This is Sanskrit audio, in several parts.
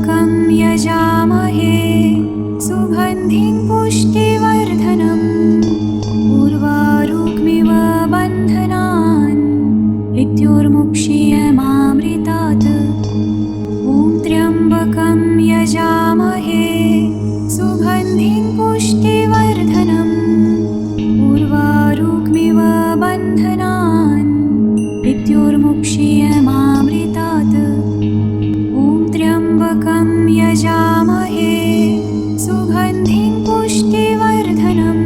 त्र्यम्बकं यजामहे सुगन्धिं पुष्टिवर्धनम् उर्वारुकमिव बन्धनान् मृत्योर्मुक्षीयमामृतात्। ॐ त्र्यम्बकं यजामहे सुगन्धिं पुष्टिवर्धनम् उर्वारुकमिव बन्धनान् मृत्योर्मुक्षीयमामृतात्। ॐ त्र्यम्बकं यजामहे सुगन्धिं पुष्टिवर्धनम्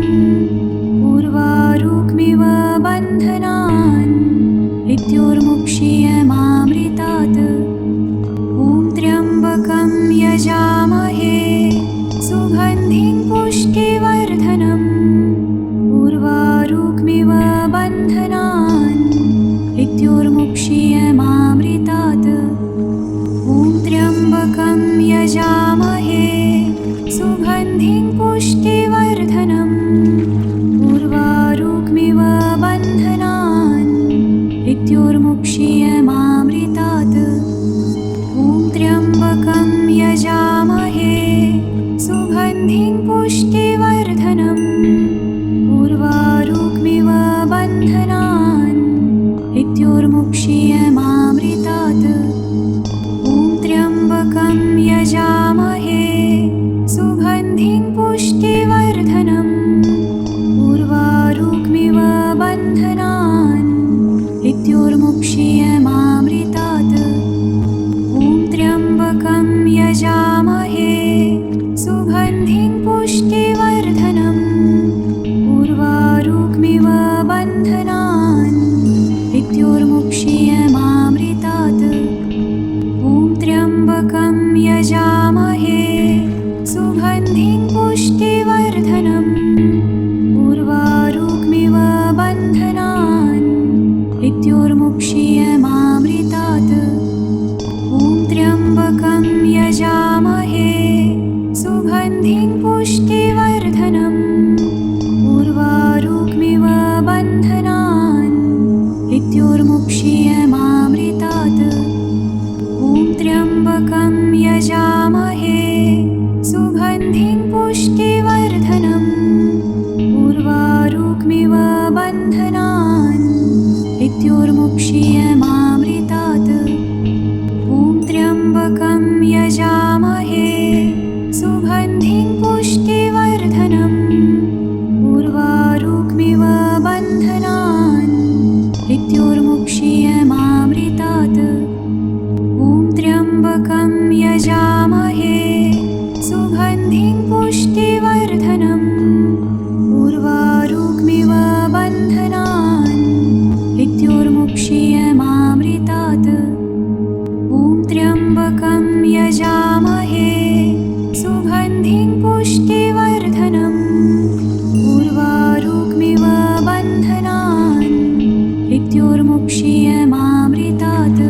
उर्वारुकमिव बन्धनान् मृत्योर्मुक्षीयमामृतात्। ॐ त्र्यम्बकं यजामहे सुगन्धिं पुष्टिवर्धनम् उर्वारुकमिव बन्धनान् मृत्योर्मुक्षीयमामृतात्। ॐ त्र्यम्बकं यजामहे सुगन्धिं पुष्टिवर्धनम् उर्वारुकमिव बन्धनान् मृत्योर्मुक्षीयमामृतात्। ॐ त्र्यम्बकं यजामहे सुगन्धिं पुष्टिवर्धनम् उर्वारुकमिव बन्धनान् मृत्योर्मुक्षीयमामृतात्। ॐ त्र्यम्बकं यजामहे सुगन्धिं पुष्टिवर्धनम् उर्वारुकमिव बन्धनान् मृत्योर्मुक्षीयमामृतात्। ॐ त्र्यम्बकं यजामहे सुगन्धिं पुष्टिवर्धनम् उर्वारुकमिव बन्धनान् मृत्योर्मुक्षीयमामृतात्। ॐ त्र्यम्बकं यजामहे सुगन्धिं पुष्टिवर्धनम् उर्वारुकमिव बन्धनान् मृत्योर्मुक्षीयमामृतात्। ॐ त्र्यम्बकं यजामहे सुगन्धिं पुष्टिवर्धनम् उर्वारुकमिव बन्धनान् मृत्योर्मुक्षीयमामृतात्। ॐ त्र्यम्बकं यजामहे सुगन्धिं पुष्टिवर्धनम् उर्वारुकमिव बन्धनान् मृत्योर्मुक्षीयमामृतात्। ॐ त्र्यम्बकं यजामहे सुगन्धिं पुष्टिवर्धनम् उर्वारुकमिव बन्धनान् मृत्योर्मुक्षीयमामृतात्। ॐ त्र्यम्बकं यजामहे सुगन्धिं पुष्टिवर्धनम् उर्वारुकमिव बन्धनान् मृत्योर्मुक्षीयमामृतात्। ॐ त्र्यम्बकं यजामहे सुगन्धिं पुष्टिवर्धनम् उर्वारुकमिव बन्धनान् मृत्योर्मुक्षीयमामृतात्।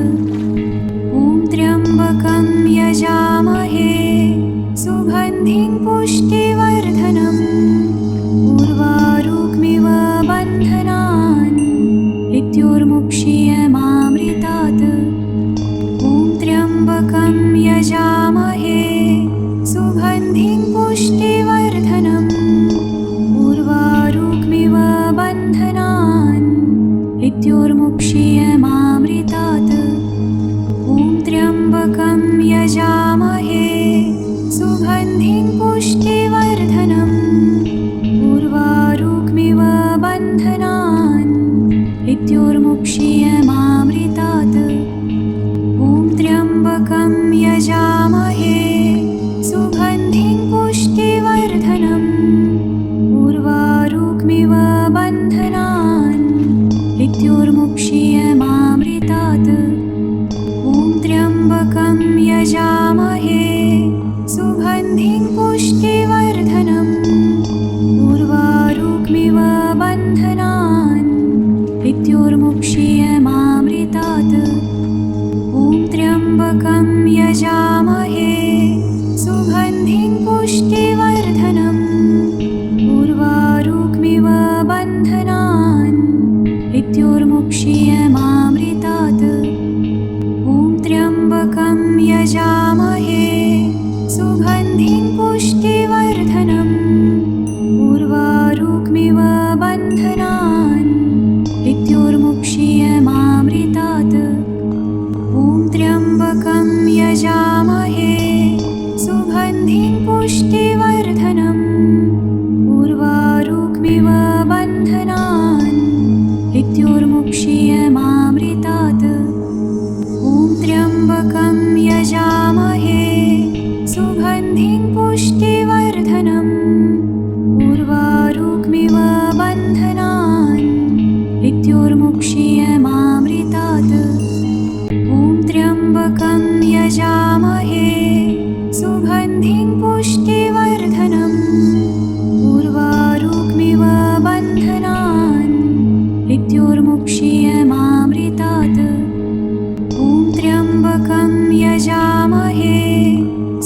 ॐ त्र्यम्बकं यजामहे सुगन्धिं पुष्टिवर्धनम् उर्वारुकमिव बन्धनान् मृत्योर्मुक्षीयमामृतात्। ॐ त्र्यम्बकं यजामहे सुगन्धिं पुष्टिवर्धनम् उर्वारुकमिव बन्धनान् मृत्योर्मुक्षीयमामृतात्। ॐ त्र्यम्बकं यजामहे सुगन्धिं पुष्टिवर्धनम् उर्वारुकमिव बन्धनान् मृत्योर्मुक्षीयमामृतात्। ॐ त्र्यम्बकं यजामहे सुगन्धिं पुष्टिवर्धनम् उर्वारुकमिव बन्धनान् मृत्योर्मुक्षीयमामृतात्। ॐ त्र्यम्बकं यजामहे सुगन्धिं पुष्टिवर्धनम् उर्वारुकमिव बन्धनान् मृत्योर्मुक्षीयमामृतात्। ॐ त्र्यम्बकं यजामहे सुगन्धिं पुष्टिवर्धनम् उर्वारुकमिव बन्धनान् मृत्योर्मुक्षीयमामृतात्। ॐ त्र्यम्बकं यजामहे यजामहे सुगन्धिं पुष्टिवर्धनम् उर्वारुकमिव बन्धनान् मृत्युर्मुक्षीयमामृतात् ॐ त्र्यम्बकं यजामहे सुगन्धिं पुष्टिवर्धनम् उर्वारुकमिव बन्धनान् मृत्युर्मुक्षीयमामृतात् ॐ त्र्यम्बकं यजामहे सुगन्धिं पुष्टिवर्धनम् उर्वारुकमिव बन्धनान् मृत्युर्मुक्षीयमामृतात् ॐ त्र्यम्बकं यजामहे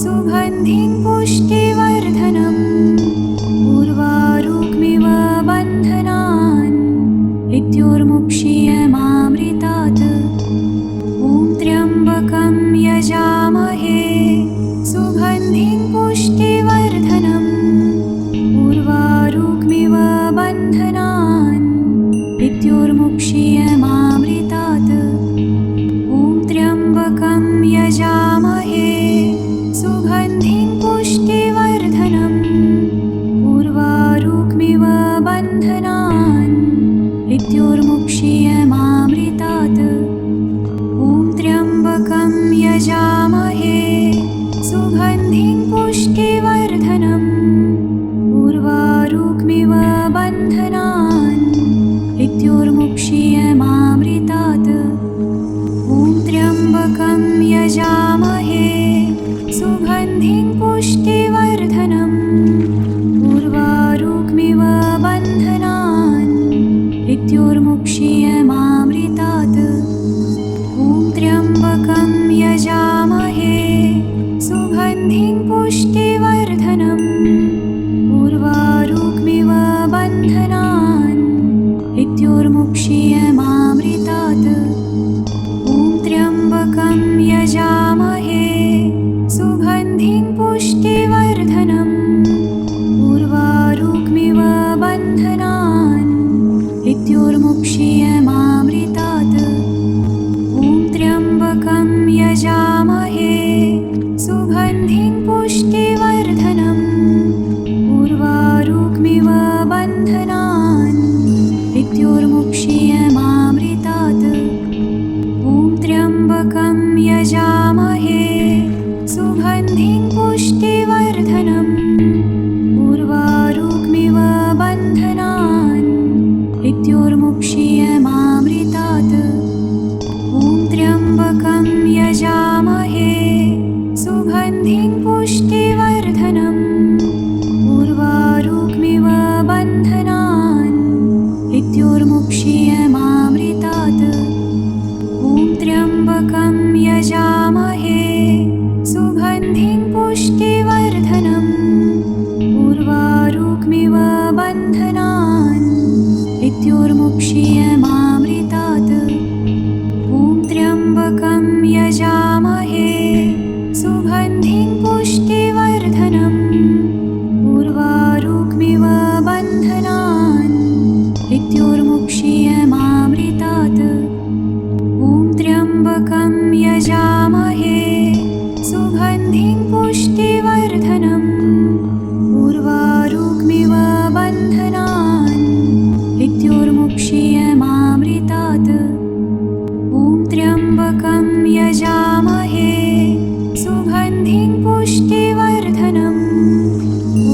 सुगन्धिं पुष्टिवर्धनम् उर्वारुकमिव बन्धनान् मृत्युर्मुक्षीयमामृतात् ॐ त्र्यम्बकं यजामहे सुगन्धिं पुष्टिवर्धनम् उर्वारुकमिव बन्धनान् मृत्युर्मुक्षीयमामृतात् ॐ त्र्यम्बकं यजामहे सुगन्धिं पुष्टिवर्धनम् उर्वारुकमिव बन्धनान् मृत्युर्मुक्षीयमामृतात् ॐ त्र्यम्बकं यजामहे सुगन्धिं पुष्टिवर्धनम् उर्वारुकमिव बन्धनान् मृत्युर्मुक्षीयमामृतात् ॐ त्र्यम्बकं यजामहे सुगन्धिं पुष्टिवर्धनम् उर्वारुकमिव बन्धनान् मृत्युर्मुक्षीयमामृतात् ॐ त्र्यम्बकं यजामहे सुगन्धिं पुष्टिवर्धनम् उर्वारुकमिव बन्धनान् मृत्युर्मुक्षीयमामृतात् ॐ त्र्यम्बकं यजामहे सुगन्धिं पुष्टिवर्धनम् उर्वारुकमिव बन्धनान् मृत्युर्मुक्षीयमामृतात् ॐ त्र्यम्बकं यजामहे सुगन्धिं पुष्टिवर्धनम् उर्वारुकमिव बन्धनान् मृत्युर्मुक्षीयमामृतात् ॐ त्र्यम्बकं यजामहे सुगन्धिं पुष्टिवर्धनम् उर्वारुकमिव बन्धनान् मृत्युर्मुक्षीयमामृतात् ॐ त्र्यम्बकं यजामहे सुगन्धिं पुष्टिवर्धनम् उर्वारुकमिव बन्धनान् मृत्युर्मुक्षीयमामृतात् ॐ त्र्यम्बकं यजामहे सुगन्धिं पुष्टिवर्धनम् उर्वारुकमिव बन्धनान् मृत्युर्मुक्षीयमामृतात् ॐ त्र्यम्बकं यजामहे सुगन्धिं पुष्टिवर्धनम् उर्वारुकमिव बन्धनान् मृत्युर्मुक्षीयमामृतात् ॐ त्र्यम्बकं यजामहे सुगन्धिं पुष्टिवर्धनम् उर्वारुकमिव बन्धनान् मृत्युर्मुक्षीयमामृतात् ॐ त्र्यम्बकं यजामहे सुगन्धिं पुष्टिवर्धनम्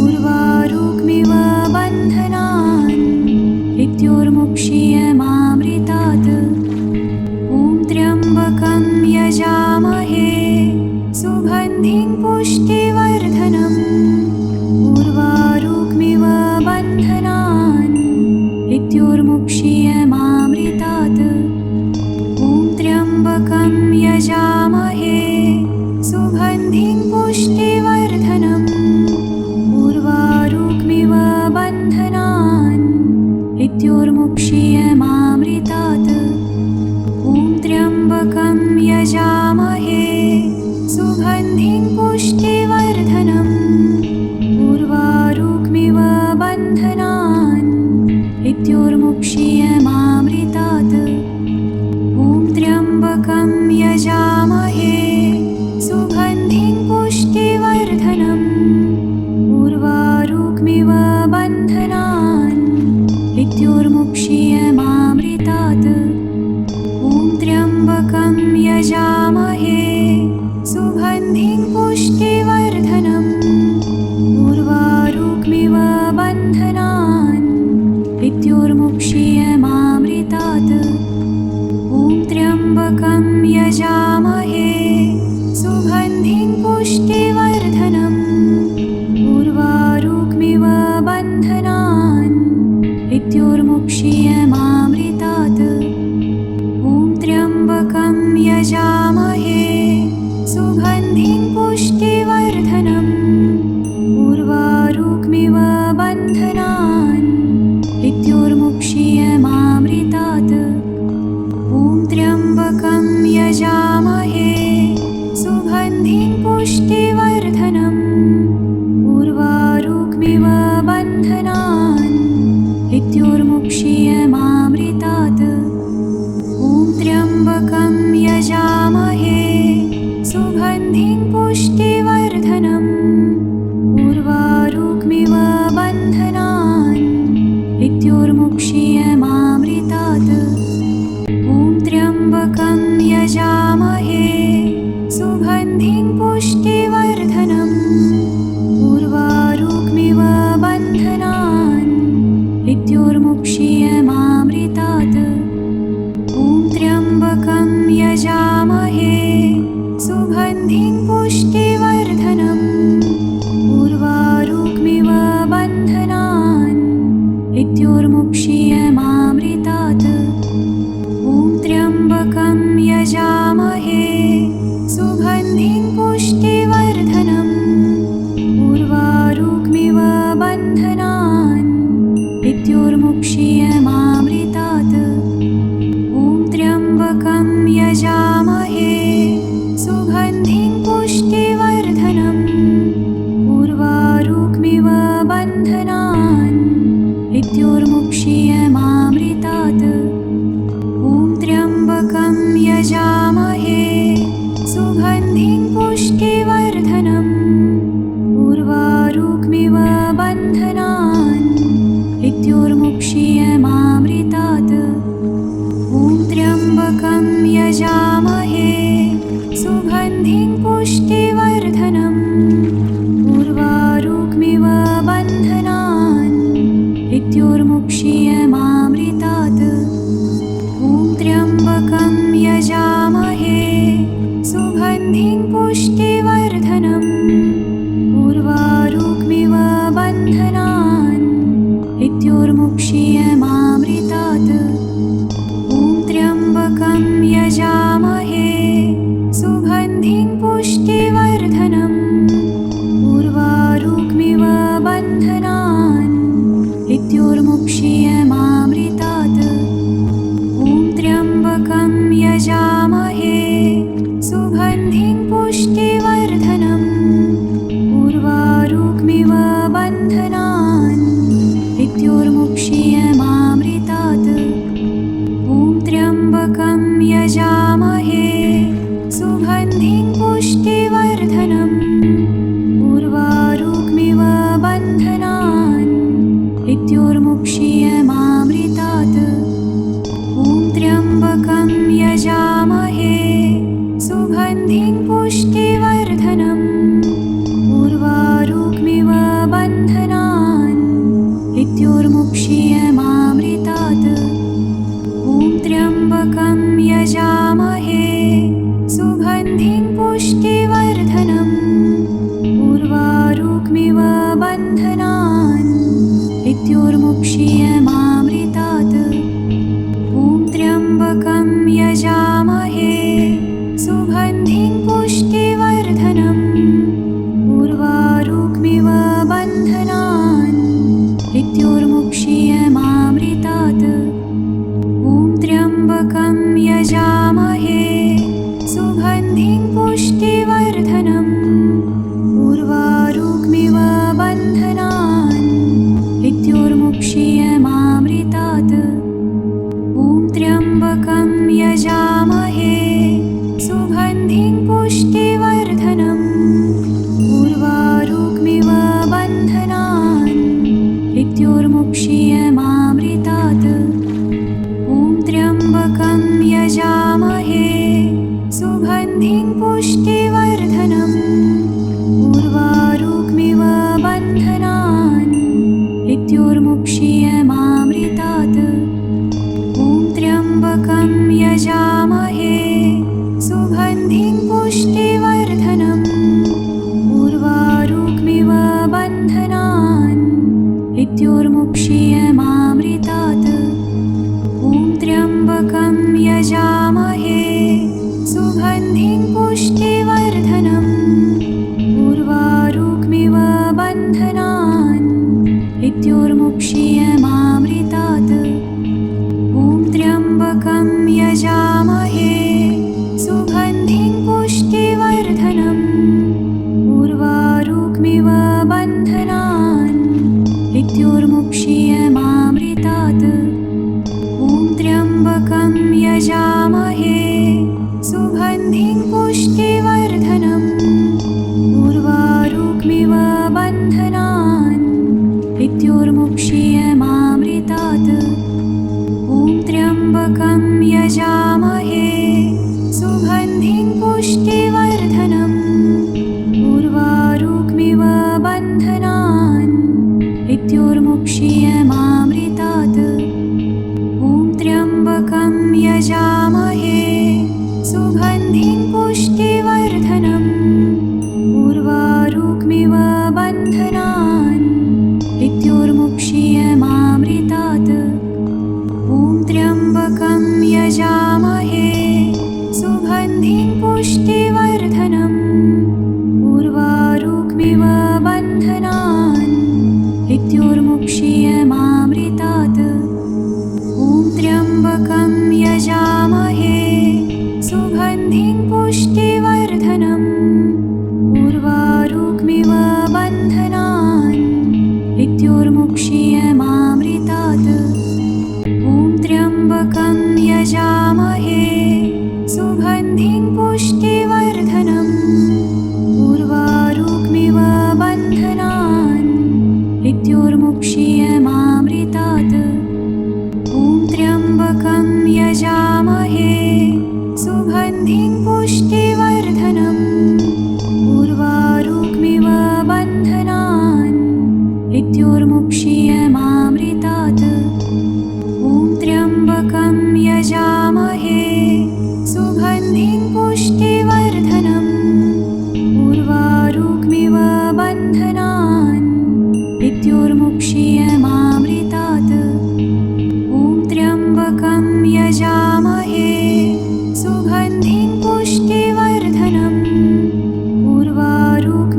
उर्वारुकमिव बन्धनान् मृत्युर्मुक्षीयमामृतात् ॐ त्र्यम्बकं यजामहे सुगन्धिं पुष्टिवर्धनम् उर्वारुकमिव बन्धनान् मृत्युर्मुक्षीयमामृतात् ॐ त्र्यम्बकं यजामहे सुगन्धिं पुष्टिवर्धनम् उर्वारुकमिव बन्धनान् मृत्युर्मुक्षीयमामृतात् ॐ त्र्यम्बकं यजामहे सुगन्धिं पुष्टिवर्धनम् उर्वारुकमिव बन्धनान् मृत्युर्मुक्षीयमामृतात् ॐ त्र्यम्बकं यजामहे सुगन्धिं पुष्टिवर्धनम् उर्वारुकमिव बन्धनान् मृत्योर्मुक्षीयमामृतात् ॐ त्र्यम्बकं यजामहे सुगन्धिं पुष्टिवर्धनम् उर्वारुकमिव बन्धनान् मृत्योर्मुक्षीयमामृतात् ॐ त्र्यम्बकं यजामहे सुगन्धिं पुष्टिवर्धनम् उर्वारुकमिव बन्धनान् मृत्योर्मुक्षीयमामृतात् ॐ त्र्यम्बकं यजामहे सुगन्धिं पुष्टिवर्धनम् उर्वारुकमिव बन्धनान् मृत्योर्मुक्षीयमामृतात् ॐ त्र्यम्बकं यजामहे सुगन्धिं पुष्टिवर्धनम् उर्वारुकमिव बन्धनान् मृत्योर्मुक्षीयमामृतात् ॐ त्र्यम्बकं यजामहे सुगन्धिं पुष्टिवर्धनम् उर्वारुकमिव बन्धनान् मृत्योर्मुक्षीयमामृतात् ॐ त्र्यम्बकं यजामहे सुगन्धिं पुष्टिवर्धनम् उर्वारुकमिव बन्धनान् मृत्योर्मुक्षीयमामृतात् ॐ त्र्यम्बकं यजामहे सुगन्धिं पुष्टिवर्धनम् उर्वारुकमिव बन्धनान् मृत्योर्मुक्षीयमामृतात् ॐ त्र्यम्बकं यजामहे सुगन्धिं पुष्टिवर्धनम् उर्वारुकमिव बन्धनान् मृत्योर्मुक्षीयमामृतात् ॐ त्र्यम्बकं यजामहे सुगन्धिं पुष्टिवर्धनम् उर्वारुकमिव बन्धनान् मृत्योर्मुक्षीयमामृतात् ॐ त्र्यम्बकं यजामहे सुगन्धिं पुष्टिवर्धनम् उर्वारुकमिव बन्धनान् मृत्योर्मुक्षीयमामृतात् ॐ त्र्यम्बकं यजामहे सुगन्धिं पुष्टिवर्धनम् उर्वारुकमिव बन्धनान् मृत्योर्मुक्षीयमामृतात् ॐ त्र्यम्बकं यजामहे सुगन्धिं पुष्टिवर्धनम् उर्वारुकमिव बन्धनान् मृत्योर्मुक्षीयमामृतात् ॐ त्र्यम्बकं यजामहे सुगन्धिं पुष्टिवर्धनम् उर्वारुकमिव बन्धनान् मृत्योर्मुक्षीयमामृतात् ॐ त्र्यम्बकं यजामहे सुगन्धिं पुष्टिवर्धनम् उर्वारुकमिव बन्धनान् मृत्योर्मुक्षीयमामृतात् ॐ त्र्यम्बकं यजामहे सुगन्धिं पुष्टिवर्धनम् उर्वारुकमिव बन्धनान् मृत्योर्मुक्षीयमामृतात् ॐ त्र्यम्बकं यजामहे सुगन्धिं पुष्टिवर्धनम् उर्वारुकमिव बन्धनान् मृत्योर्मुक्षीयमामृतात् ॐ त्र्यम्बकं यजामहे सुगन्धिं पुष्टिवर्धनम् उर्वारुकमिव बन्धनान् मृत्योर्मुक्षीयमामृतात् ॐ त्र्यम्बकं यजामहे सुगन्धिं पुष्टिवर्धनम् उर्वारुकमिव बन्धनान् मृत्योर्मुक्षीयमामृतात्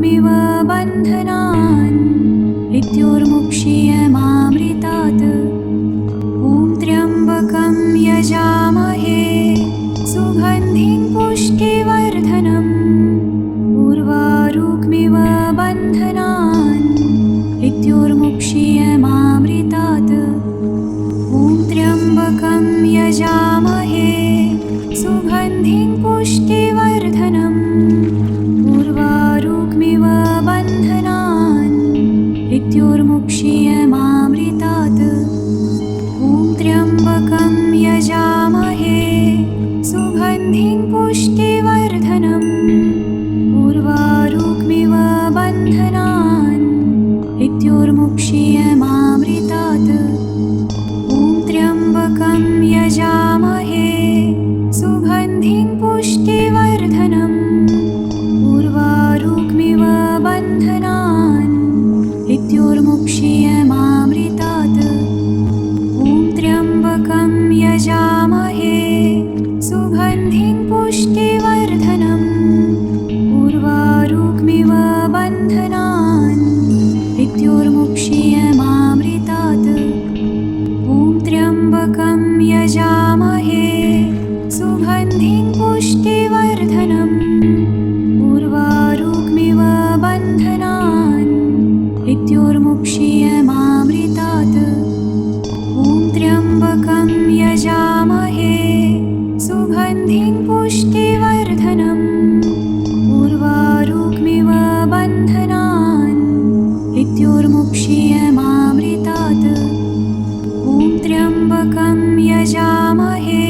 उर्वारुक्मिव बन्धनान् मृत्योर्मुक्षीयमामृतात् ॐ त्र्यम्बकं यजामहे सुगन्धिं पुष्टिवर्धनम् उर्वारुक्मिव बन्धनान् मृत्योर्मुक्षीयमामृतात् ॐ त्र्यम्बकं यजामहे सुगन्धिं पुष्टिवर्धनम् उर्वारुक्मिव बन्धनान् मृत्योर्मुक्षीयमामृतात् ॐ त्र्यम्बकं यजामहे सुगन्धिं पुष्टिवर्धनम् उर्वारुक्मिव बन्धनान् मृत्योर्मुक्षीयमामृतात् ॐ त्र्यम्बकं यजामहे सुगन्धिं पुष्टिवर्धनम् उर्वारुक्मिव बन्धनान् मृत्योर्मुक्षीयमामृतात् ॐ त्र्यम्बकं यजामहे सुगन्धिं पुष्टिवर्धनम् उर्वारुक्मिव बन्धनान् मृत्योर्मुक्षीयमामृतात् ॐ त्र्यम्बकं यजामहे सुगन्धिं पुष्टिवर्धनम् उर्वारुक्मिव बन्धनान् मृत्योर्मुक्षीयमामृतात् ॐ त्र्यम्बकं यजामहे सुगन्धिं पुष्टिवर्धनम् उर्वारुक्मिव बन्धनान् मृत्योर्मुक्षीयमामृतात् ॐ त्र्यम्बकं यजामहे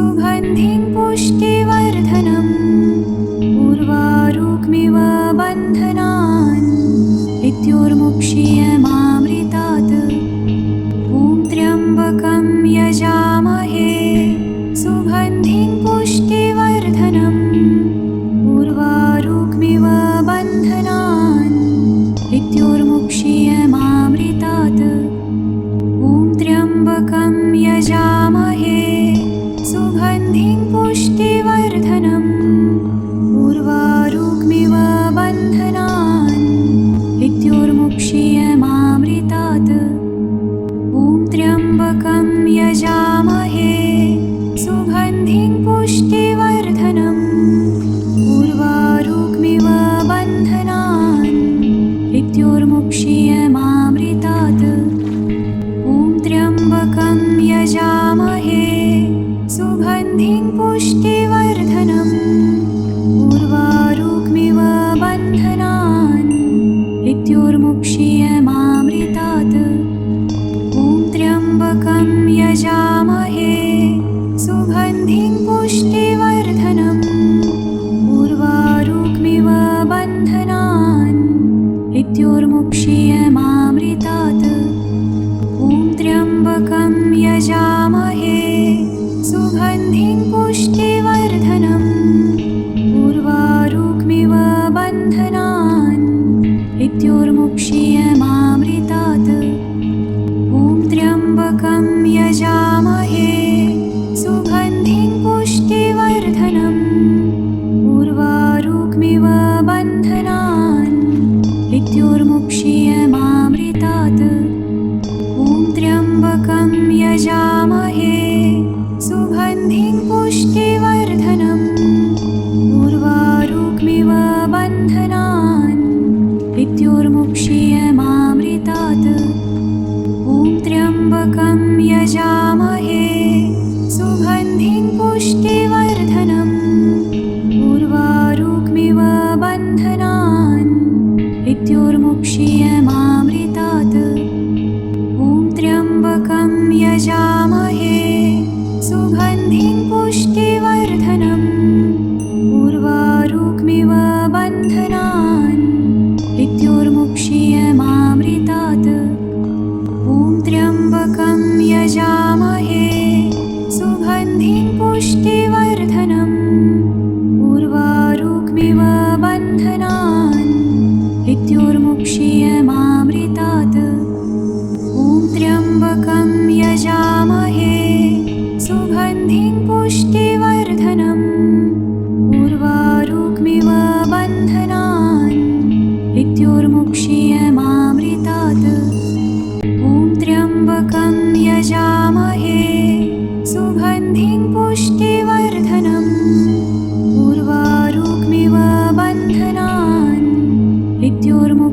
सुगन्धिं पुष्टिवर्धनम् उर्वारुक्मिव बन्धनान् मृत्योर्मुक्षीयमामृतात् ॐ त्र्यम्बकं यजामहे सुगन्धिं पुष्टिवर्धनम् उर्वारुक्मिव बन्धनान् मृत्योर्मुक्षीयमामृतात् ॐ त्र्यम्बकं यजामहे सुगन्धिं पुष्टिवर्धनम् उर्वारुक्मिव बन्धनान् मृत्योर्मुक्षीयमामृतात् ॐ त्र्यम्बकं यजामहे सुगन्धिं पुष्टिवर्धनम् उर्वारुक्मिव बन्धनान् मृत्योर्मुक्षीयमामृतात् ॐ त्र्यम्बकं यजामहे सुगन्धिं पुष्टिवर्धनम् उर्वारुक्मिव बन्धनान् मृत्योर्मुक्षीयमामृतात् ॐ त्र्यम्बकं यजामहे सुगन्धिं पुष्टिवर्धनम् उर्वारुक्मिव बन्धनान् मृत्योर्मुक्षीयमामृतात् ॐ त्र्यम्बकं यजामहे सुगन्धिं पुष्टिवर्धनम् उर्वारुक्मिव बन्धनान् मृत्योर्मुक्षीयमामृतात् ॐ त्र्यम्बकं यजामहे सुगन्धिं पुष्टिवर्धनम् उर्वारुक्मिव बन्धनान् मृत्योर्मुक्षीयमामृतात् ॐ त्र्यम्बकं यजामहे सुगन्धिं पुष्टिवर्धनम् उर्वारुक्मिव बन्धनान् मृत्योर्मुक्षीयमामृतात् ॐ त्र्यम्बकं यजामहे सुगन्धिं पुष्टिवर्धनम् उर्वारुक्मिव बन्धनान् मृत्योर्मुक्षीयमामृतात् ॐ त्र्यम्बकं यजामहे सुगन्धिं पुष्टिवर्धनम् उर्वारुक्मिव बन्धनान् मृत्योर्मुक्षीयमामृतात् ॐ त्र्यम्बकं यजामहे सुगन्धिं पुष्टिवर्धनम् उर्वारुक्मिव बन्धनान् मृत्योर्मुक्षीयमामृतात् ॐ त्र्यम्बकं यजामहे सुगन्धिं पुष्टिवर्धनम् उर्वारुक्मिव बन्धनान्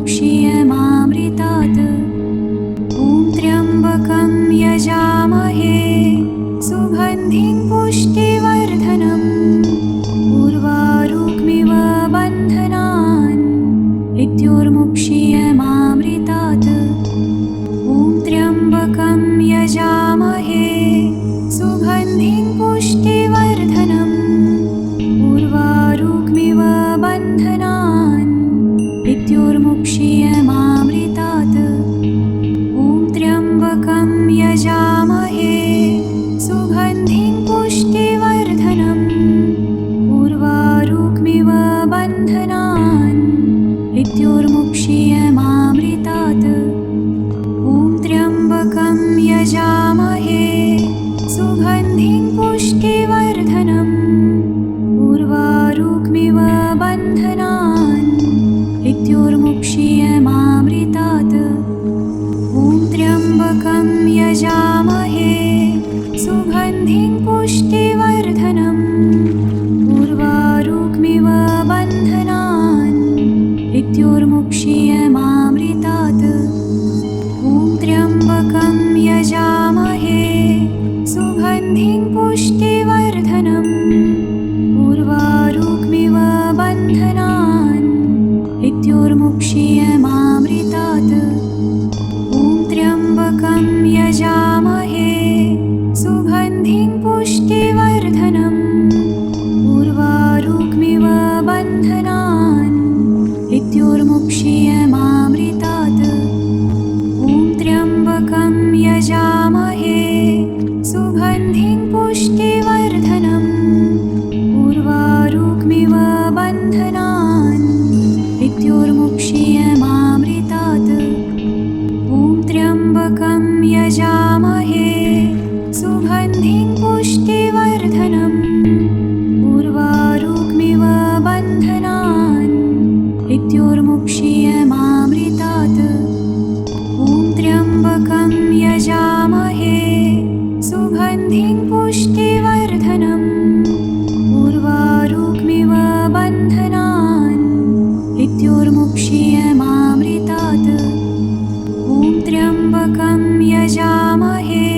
इत्युर्मुक्षीयमामृतात् ॐ त्र्यम्बकं यजामहे सुगन्धिं पुष्टिवर्धनम् उर्वारुकमिव बन्धनान् इत्युर्मुक्षीयमामृतात् ॐ त्र्यम्बकं यजामहे सुगन्धिं पुष्टिवर्धनम् उर्वारुकमिव बन्धनान् इत्युर्मुक्षीयमामृतात् ॐ त्र्यम्बकं यजामहे सुगन्धिं पुष्टिवर्धनम् उर्वारुकमिव बन्धनान् इत्युर्मुक्षीयमामृतात् ॐ त्र्यम्बकं यजामहे सुगन्धिं पुष्टिवर्धनम् उर्वारुकमिव बन्धनान् इत्युर्मुक्षीयमामृतात् ॐ त्र्यम्बकं यजामहे सुगन्धिं पुष्टिवर्धनम् उर्वारुकमिव बन्धनान् इत्युर्मुक्षीयमामृतात् ॐ त्र्यम्बकं यजामहे सुगन्धिं पुष्टिवर्धनम् उर्वारुकमिव बन्धनान् इत्युर्मुक्षीयमामृतात् ॐ त्र्यम्बकं यजामहे सुगन्धिं पुष्टिवर्धनम् उर्वारुकमिव बन्धनान् इत्युर्मुक्षीयमामृतात् ॐ त्र्यम्बकं यजामहे सुगन्धिं पुष्टिवर्धनम् उर्वारुकमिव बन्धनान् इत्युर्मुक्षीयमामृतात् ॐ त्र्यम्बकं यजामहे सुगन्धिं पुष्टिवर्धनम् उर्वारुकमिव बन्धनान् इत्युर्मुक्षीयमामृतात् ॐ त्र्यम्बकं यजामहे सुगन्धिं पुष्टिवर्धनम् उर्वारुकमिव बन्धनान् इत्युर्मुक्षीयमामृतात् ॐ त्र्यम्बकं यजामहे सुगन्धिं पुष्टिवर्धनम् उर्वारुकमिव बन्धनान् इत्युर्मुक्षीयमामृतात् ॐ त्र्यम्बकं यजामहे सुगन्धिं पुष्टिवर्धनम् उर्वारुकमिव बन्धनान् इत्युर्मुक्षीयमामृतात् ॐ त्र्यम्बकं यजामहे